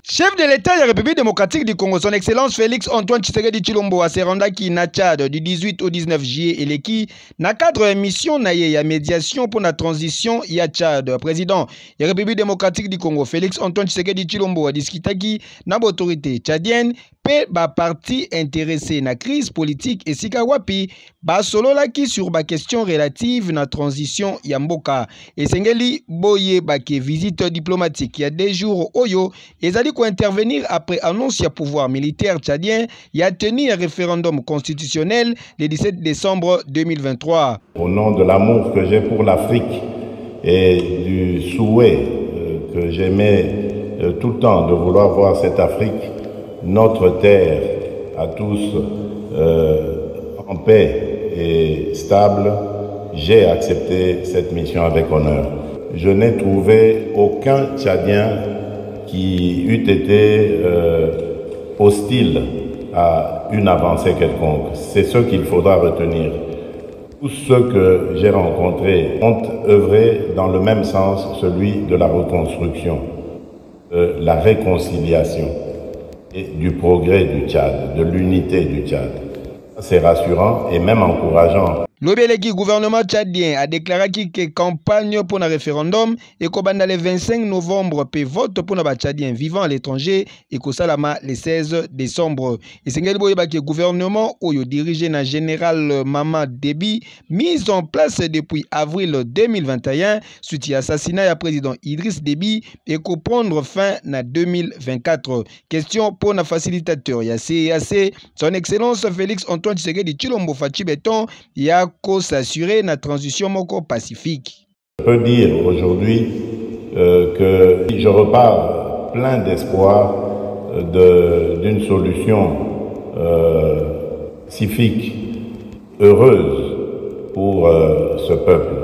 Chef de l'État de la République démocratique du Congo, son Excellence Félix Antoine Tshisekedi Tshilombo, a se rendu na Tchad du 18 au 19 juillet et qui na cadre de mission na ya médiation pour la transition ya Tchad. Président de la République démocratique du Congo, Félix Antoine Tshisekedi Tshilombo, a discuté na autorité tchadienne pe ba parti intéressé na crise politique et sikawapi ba solola ki sur ba question relative na transition ya mboka et sengeli boye ba ke visite diplomatique il y a 2 jours oyo ezali ko intervenir après annonce ya pouvoir militaire tchadien y a tenu un référendum constitutionnel le 17 décembre 2023. Au nom de l'amour que j'ai pour l'Afrique et du souhait que j'aimais tout le temps de vouloir voir cette Afrique, notre terre à tous en paix et stable, j'ai accepté cette mission avec honneur. Je n'ai trouvé aucun Tchadien qui eût été hostile à une avancée quelconque. C'est ce qu'il faudra retenir. Tous ceux que j'ai rencontrés ont œuvré dans le même sens, celui de la reconstruction, de la réconciliation et du progrès du Tchad, de l'unité du Tchad. C'est rassurant et même encourageant. Le gouvernement tchadien a déclaré que campagne pour un référendum et qu'au le 25 novembre, peut vote pour les Tchadiens vivant à l'étranger et qu'au Salama le 16 décembre. Et c'est que le gouvernement dirigé na général Mama Déby mis en place depuis avril 2021 suite à l'assassinat du président Idriss Déby et qu'au prendre fin en 2024. Question pour le facilitateur ya CEAC, son Excellence Félix Antoine Tshisekedi Tshilombo Fachi Beton ya s'assurer la transition moko pacifique. Je peux dire aujourd'hui que je repars plein d'espoir d'une solution pacifique, heureuse pour ce peuple.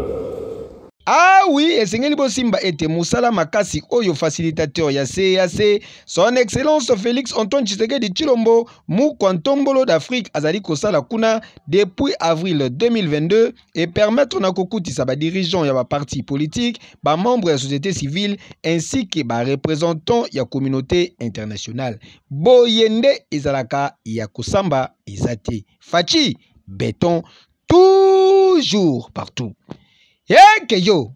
Ah oui, et c'est Simba était Moussala Makasi Oyo facilitateur ya CAC, son Excellence Félix Antoine Tshisekedi Tshilombo, Mou Kwantombolo d'Afrique Azali Kosala Kuna depuis avril 2022 et permettre na kokutisa ba dirigeants ya ba parti politique, ba membres de la société civile ainsi que ba représentants ya communauté internationale. Boyende ezalaka ya Kosamba ezate. Fachi Beton toujours partout. Que yo